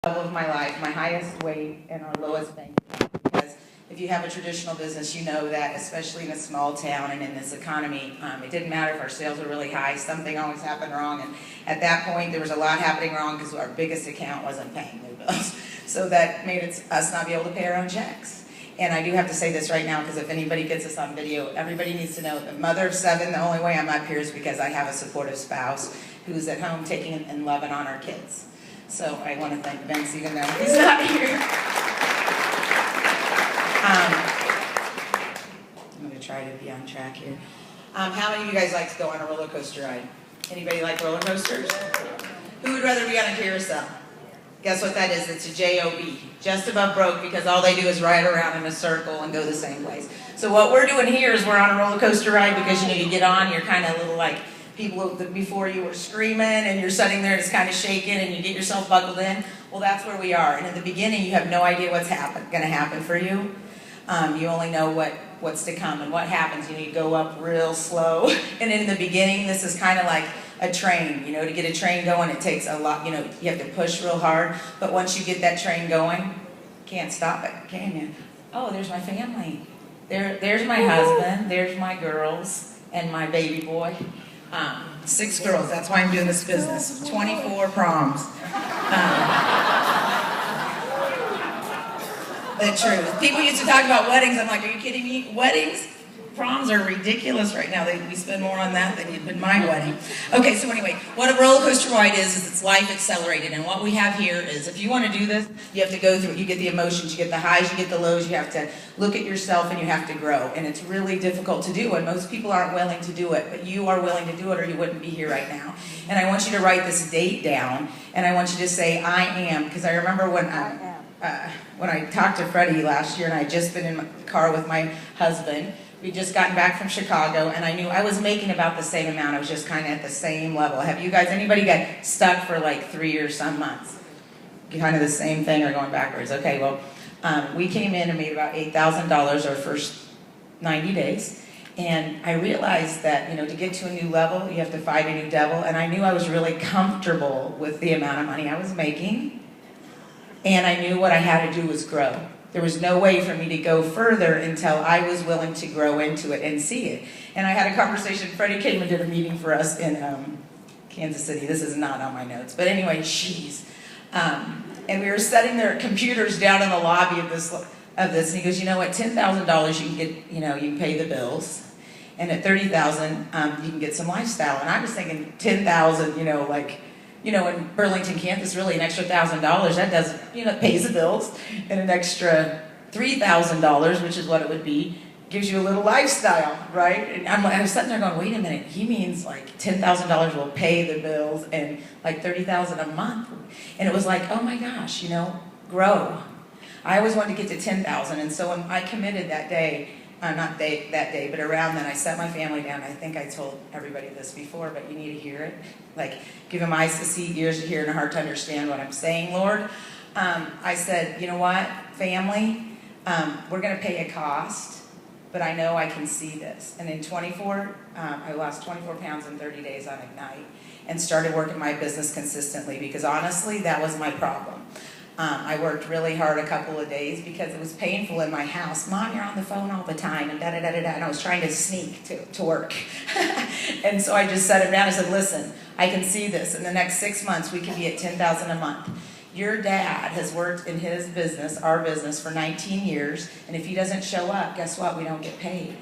of my life, my highest weight and our lowest bank account. Because if you have a traditional business, you know that, especially in a small town and in this economy, it didn't matter if our sales were really high, something always happened wrong. And at that point, there was a lot happening wrong because our biggest account wasn't paying their bills. So that made us not be able to pay our own checks. And I do have to say this right now, because if anybody gets this on video, everybody needs to know, the mother of 7, the only way I'm up here is because I have a supportive spouse who's at home taking and loving on our kids. So I want to thank Vince, even though he's not here. I'm going to try to be on track here. How many of you guys like to go on a roller coaster ride? Anybody like roller coasters? Who would rather be on a carousel? Guess what that is? It's a J-O-B, just above broke, because all they do is ride around in a circle and go the same place. So what we're doing here is we're on a roller coaster ride because, you get on, you're kind of a little like people before you were screaming and you're sitting there just kind of shaking and you get yourself buckled in. Well, that's where we are. And at the beginning, you have no idea what's going to happen for you. You only know what's to come. And what happens, you go up real slow. And in the beginning, this is kind of like a train. To get a train going, it takes a lot. You have to push real hard. But once you get that train going, can't stop it, can you? Oh, there's my family. There's my husband. There's my girls and my baby boy. 6 girls. That's why I'm doing this business. 24 proms. The truth. People used to talk about weddings. I'm like, are you kidding me? Weddings? Proms are ridiculous right now. We spend more on that than in my wedding. Okay, so anyway, what a roller coaster ride is it's life accelerated. And what we have here is, if you want to do this, you have to go through it. You get the emotions, you get the highs, you get the lows. You have to look at yourself and you have to grow. And it's really difficult to do. And most people aren't willing to do it. But you are willing to do it or you wouldn't be here right now. And I want you to write this date down. And I want you to say, I am. Because I remember when I talked to Freddie last year, and I had just been in the car with my husband. We'd just gotten back from Chicago, and I knew I was making about the same amount. I was just kind of at the same level. Have you guys, anybody got stuck for like 3 or some months? Kind of the same thing or going backwards? Okay, well, we came in and made about $8,000 our first 90 days. And I realized that, to get to a new level, you have to fight a new devil. And I knew I was really comfortable with the amount of money I was making. And I knew what I had to do was grow. There was no way for me to go further until I was willing to grow into it and see it. And I had a conversation. Freddie came and did a meeting for us in Kansas City. This is not on my notes. But anyway, and we were setting their computers down in the lobby of this. And he goes, you know what, $10,000 you can get, you can pay the bills. And at $30,000, you can get some lifestyle. And I was thinking $10,000, in Burlington, Kansas, really an extra $1,000, that doesn't, pays the bills. And an extra $3,000, which is what it would be, gives you a little lifestyle, right? And I was sitting there going, wait a minute, he means like $10,000 will pay the bills and like $30,000 a month. And it was like, oh my gosh, grow. I always wanted to get to 10,000. And so when I committed that day, not that day, but around then, I set my family down. I think I told everybody this before, but you need to hear it. Like, give them eyes to see, ears to hear, and a heart to understand what I'm saying, Lord. I said, you know what, family, we're going to pay a cost, but I know I can see this. And in I lost 24 pounds in 30 days on Ignite and started working my business consistently because, honestly, that was my problem. I worked really hard a couple of days because it was painful in my house. Mom, you're on the phone all the time, and da-da-da-da-da, and I was trying to sneak to work. And so I just set him down. I said, listen, I can see this. In the next 6 months, we can be at $10,000 a month. Your dad has worked in his business, our business, for 19 years, and if he doesn't show up, guess what? We don't get paid.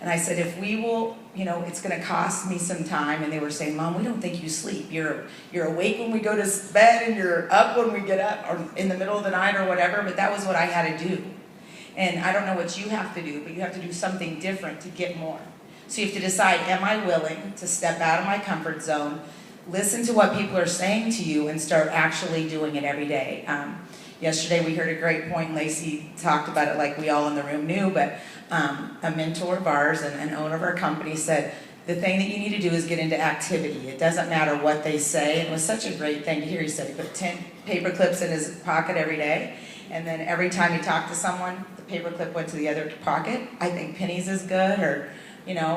And I said, if we will, it's going to cost me some time. And they were saying, Mom, we don't think you sleep. You're awake when we go to bed and you're up when we get up or in the middle of the night or whatever. But that was what I had to do. And I don't know what you have to do, but you have to do something different to get more. So you have to decide, am I willing to step out of my comfort zone, listen to what people are saying to you, and start actually doing it every day. Yesterday we heard a great point. Lacey talked about it like we all in the room knew, but a mentor of ours and an owner of our company said, the thing that you need to do is get into activity. It doesn't matter what they say. And it was such a great thing to hear. He said he put 10 paper clips in his pocket every day. And then every time he talked to someone, the paper clip went to the other pocket. I think pennies is good or,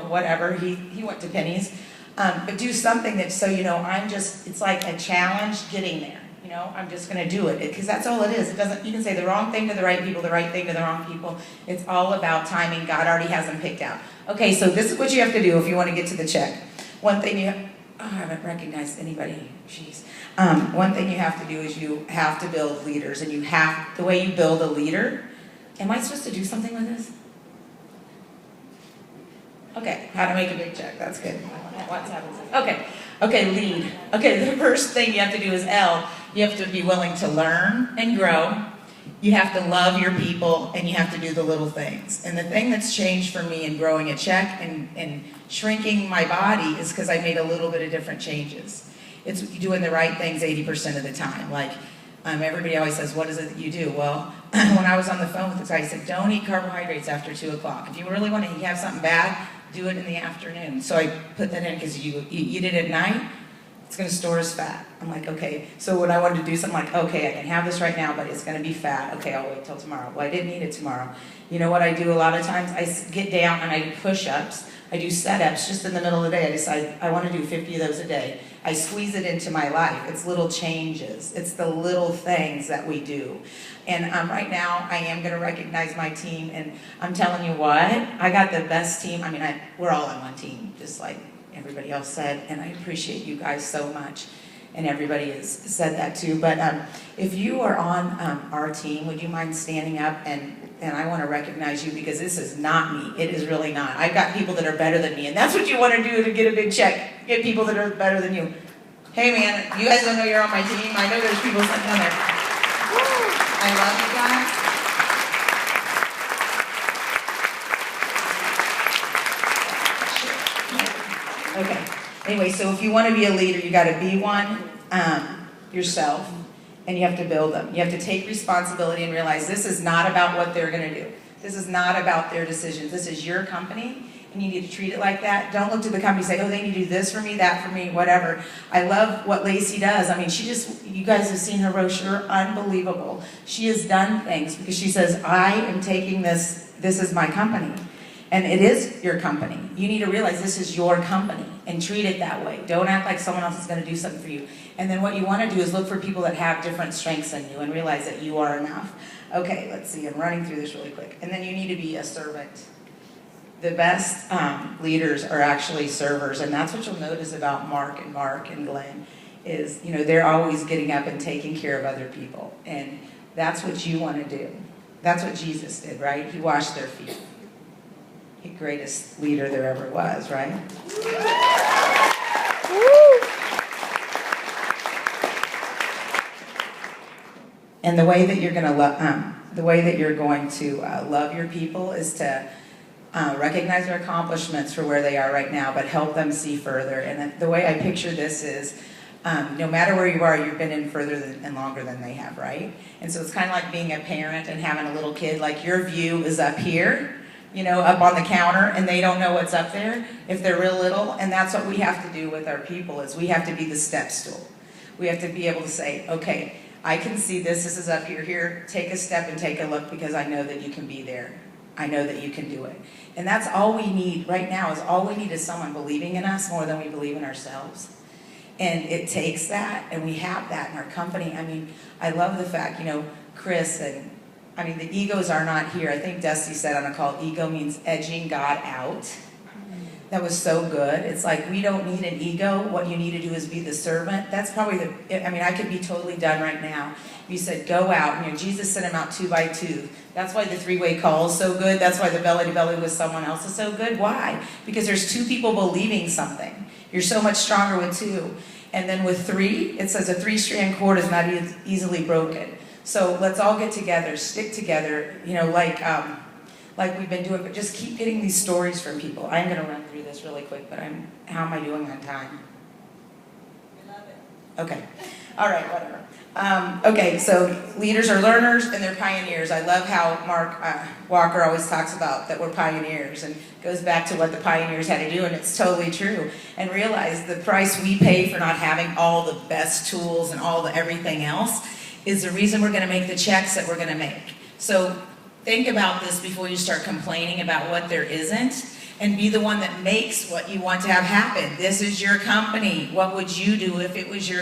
whatever. He went to pennies. But do something that, it's like a challenge getting there. You know, I'm just going to do it, because that's all it is. It doesn't. You can say the wrong thing to the right people, the right thing to the wrong people. It's all about timing. God already has them picked out. Okay, so this is what you have to do if you want to get to the check. One thing you have, I haven't recognized anybody. Jeez. One thing you have to do is you have to build leaders, and the way you build a leader. Am I supposed to do something with this? Okay, how to make a big check. That's good. What's happening? Okay, lead. Okay, the first thing you have to do is L. You have to be willing to learn and grow. You have to love your people, and you have to do the little things. And the thing that's changed for me in growing a check and shrinking my body is because I made a little bit of different changes. It's doing the right things 80% of the time. Like, everybody always says, what is it that you do? Well, when I was on the phone with this guy, he said, don't eat carbohydrates after 2 o'clock. If you really want to have something bad, do it in the afternoon. So I put that in because you eat it at night, it's going to store as fat. I'm like, okay. So when I wanted to do something, like, okay, I can have this right now, but it's going to be fat. Okay, I'll wait till tomorrow. Well, I didn't eat it tomorrow. You know what I do a lot of times? I get down and I do push-ups. I do set-ups just in the middle of the day. I decide I want to do 50 of those a day. I squeeze it into my life. It's little changes. It's the little things that we do. And right now, I am going to recognize my team. And I'm telling you what, I got the best team. I mean, we're all on one team, just like everybody else said. And I appreciate you guys so much. And everybody has said that too. But if you are on our team, would you mind standing up? And I want to recognize you, because this is not me. It is really not. I've got people that are better than me. And that's what you want to do to get a big check. Get people that are better than you. Hey man, you guys don't know you're on my team. I know there's people sitting down there. Woo! I love you guys. Okay. Anyway, so if you want to be a leader, you got to be one yourself, and you have to build them. You have to take responsibility and realize this is not about what they're going to do. This is not about their decisions. This is your company, and you need to treat it like that. Don't look to the company and say, oh, they need to do this for me, that for me, whatever. I love what Lacey does. I mean, you guys have seen her brochure, unbelievable. She has done things because she says, I am taking this is my company. And it is your company. You need to realize this is your company and treat it that way. Don't act like someone else is going to do something for you. And then what you want to do is look for people that have different strengths than you and realize that you are enough. Okay, let's see. I'm running through this really quick. And then you need to be a servant. The best leaders are actually servers. And that's what you'll notice about Mark and Glenn is, you know, they're always getting up and taking care of other people. And that's what you want to do. That's what Jesus did, right? He washed their feet. The greatest leader there ever was, right? And the way that you're going to love your people is to recognize their accomplishments for where they are right now, but help them see further. And the way I picture this is, no matter where you are, you've been in further and longer than they have, right? And so it's kind of like being a parent and having a little kid. Like your view is up here, you know, up on the counter, and they don't know what's up there if they're real little. And that's what we have to do with our people, is we have to be the step stool. We have to be able to say, okay, I can see this is up here, take a step and take a look, because I know that you can be there. I know that you can do it. And that's all we need right now, is all we need is someone believing in us more than we believe in ourselves. And it takes that, and we have that in our company. I mean, I love the fact, you know, Chris and I mean, the egos are not here. I think Dusty said on a call, ego means edging God out. That was so good. It's like, we don't need an ego. What you need to do is be the servant. That's probably I could be totally done right now. You said, go out. You know, Jesus sent them out 2 by 2. That's why the 3-way call is so good. That's why the belly to belly with someone else is so good. Why? Because there's 2 people believing something. You're so much stronger with 2. And then with 3, it says a 3-strand cord is not easily broken. So let's all get together, stick together, you know, like we've been doing, but just keep getting these stories from people. I'm going to run through this really quick, but how am I doing on time? I love it. Okay. All right, whatever. Okay, so leaders are learners and they're pioneers. I love how Mark Walker always talks about that we're pioneers, and goes back to what the pioneers had to do, and it's totally true. And realize the price we pay for not having all the best tools and all the everything else is the reason we're going to make the checks that we're going to make. So think about this before you start complaining about what there isn't, and be the one that makes what you want to have happen. This is your company. What would you do if it was your